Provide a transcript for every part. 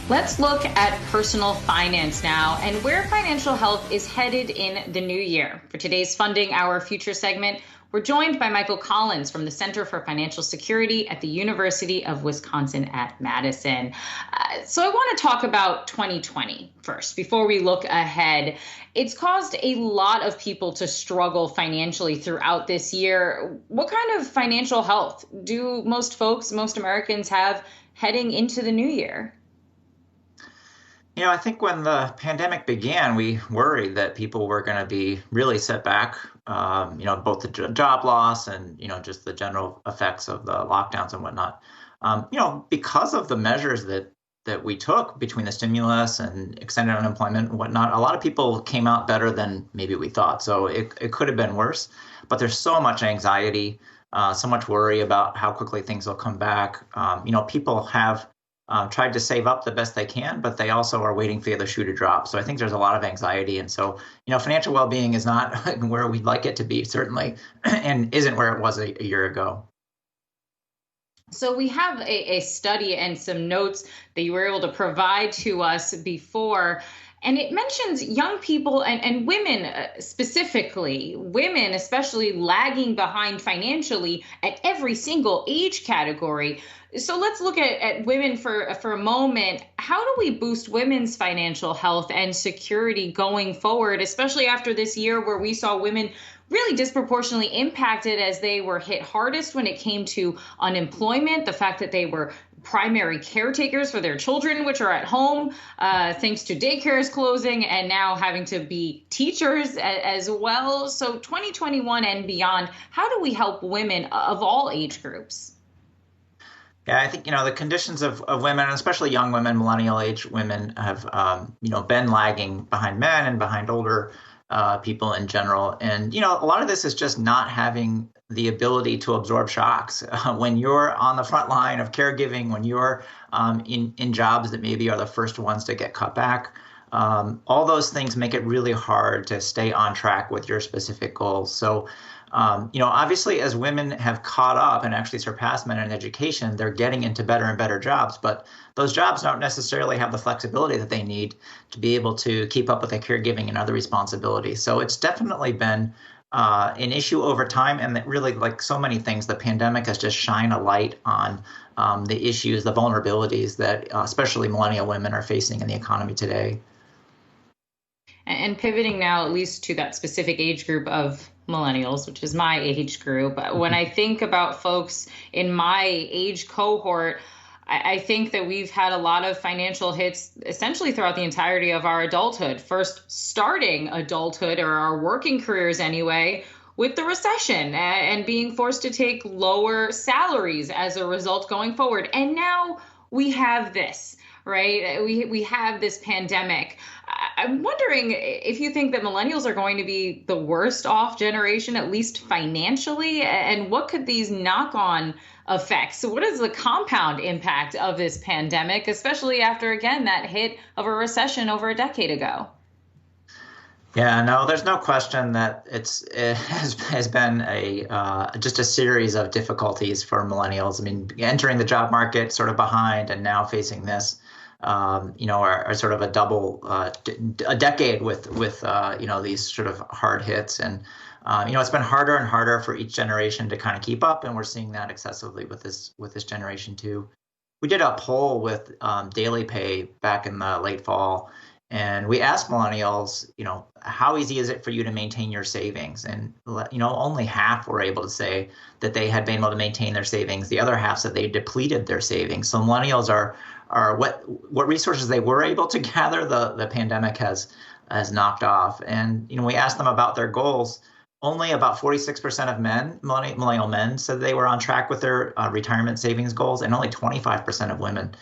Let's look at personal finance now and where financial health is headed in the new year. For today's Funding Our Future segment, we're joined by Michael Collins from the Center for Financial Security at the University of Wisconsin at Madison. So I want to talk about 2020 first before we look ahead. It's caused a lot of people to struggle financially throughout this year. What kind of financial health do most Americans have heading into the new year? I think when the pandemic began, we worried that people were going to be really set back, both the job loss and, just the general effects of the lockdowns and whatnot. Because of the measures that we took between the stimulus and extended unemployment and whatnot, a lot of people came out better than maybe we thought. So it could have been worse, but there's so much anxiety, so much worry about how quickly things will come back. People have tried to save up the best they can, but they also are waiting for the other shoe to drop. So I think there's a lot of anxiety. And so, financial well-being is not where we'd like it to be, certainly, and isn't where it was a year ago. So we have a study and some notes that you were able to provide to us before. And it mentions young people and women specifically, women especially lagging behind financially at every single age category. So let's look at women for a moment. How do we boost women's financial health and security going forward, especially after this year where we saw women really disproportionately impacted as they were hit hardest when it came to unemployment, the fact that they were primary caretakers for their children, which are at home, thanks to daycares closing, and now having to be teachers as well. So 2021 and beyond, how do we help women of all age groups? Yeah, I think, the conditions of women, especially young women, millennial age women, have, been lagging behind men and behind older people in general. And, a lot of this is just not having the ability to absorb shocks. When you're on the front line of caregiving, when you're in jobs that maybe are the first ones to get cut back, all those things make it really hard to stay on track with your specific goals. So, obviously, as women have caught up and actually surpassed men in education, they're getting into better and better jobs. But those jobs don't necessarily have the flexibility that they need to be able to keep up with their caregiving and other responsibilities. So it's definitely been an issue over time. And that really, like so many things, the pandemic has just shined a light on the issues, the vulnerabilities that especially millennial women are facing in the economy today. And pivoting now, at least to that specific age group of millennials, which is my age group, when I think about folks in my age cohort, I think that we've had a lot of financial hits essentially throughout the entirety of our adulthood. First, starting adulthood or our working careers anyway, with the recession and being forced to take lower salaries as a result going forward. And now we have this. Right? We have this pandemic. I'm wondering if you think that millennials are going to be the worst off generation, at least financially, and what could these knock-on effects? So what is the compound impact of this pandemic, especially after, again, that hit of a recession over a decade ago? Yeah, no, there's no question that it has been just a series of difficulties for millennials. I mean, entering the job market sort of behind and now facing this. Are sort of a decade with these sort of hard hits. And, it's been harder and harder for each generation to kind of keep up. And we're seeing that excessively with this generation, too. We did a poll with Daily Pay back in the late fall. And we asked millennials, how easy is it for you to maintain your savings? And, only half were able to say that they had been able to maintain their savings. The other half said they depleted their savings. So millennials are what resources they were able to gather, the pandemic has knocked off. And, we asked them about their goals. Only about 46% of millennial men said they were on track with their retirement savings goals, and only 25% of women.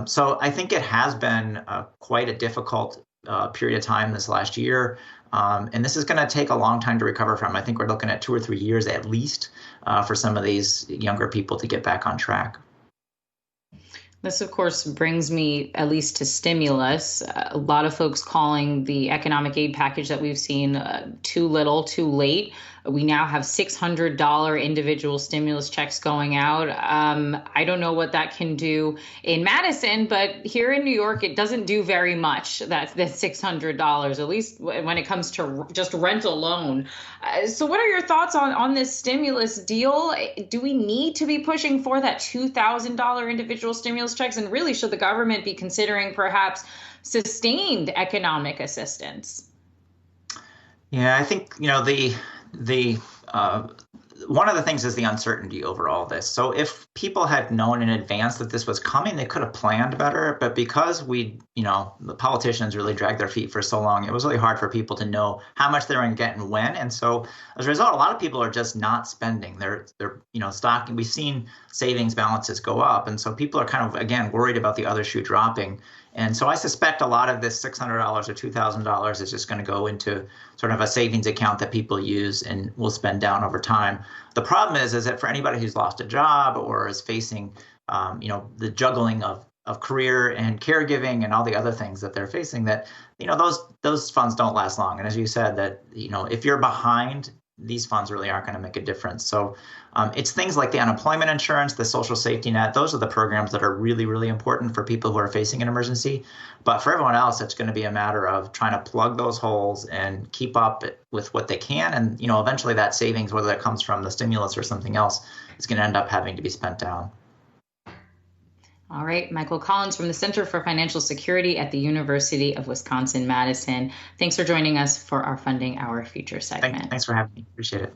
So I think it has been quite a difficult period of time this last year. And this is going to take a long time to recover from. I think we're looking at 2 or 3 years at least for some of these younger people to get back on track. This, of course, brings me at least to stimulus. A lot of folks calling the economic aid package that we've seen too little, too late. We now have $600 individual stimulus checks going out. I don't know what that can do in Madison, but here in New York, it doesn't do very much. That's $600, at least when it comes to just rent alone. So what are your thoughts on this stimulus deal? Do we need to be pushing for that $2,000 individual stimulus checks? And really, should the government be considering perhaps sustained economic assistance? Yeah, I think, the one of the things is the uncertainty over all this. So if people had known in advance that this was coming, they could have planned better. But because the politicians really dragged their feet for so long, it was really hard for people to know how much they were going to get and when. And so as a result, a lot of people are just not spending. They're stocking. We've seen savings balances go up, and so people are kind of, again, worried about the other shoe dropping. And so I suspect a lot of this $600 or $2,000 is just going to go into sort of a savings account that people use and will spend down over time. The problem is that for anybody who's lost a job or is facing, the juggling of career and caregiving and all the other things that they're facing, that, those funds don't last long. And as you said, that, if you're behind, these funds really aren't going to make a difference. So it's things like the unemployment insurance, the social safety net. Those are the programs that are really, really important for people who are facing an emergency. But for everyone else, it's going to be a matter of trying to plug those holes and keep up with what they can. And, eventually that savings, whether that comes from the stimulus or something else, is going to end up having to be spent down. All right, Michael Collins from the Center for Financial Security at the University of Wisconsin-Madison. Thanks for joining us for our Funding Our Future segment. Thanks for having me. Appreciate it.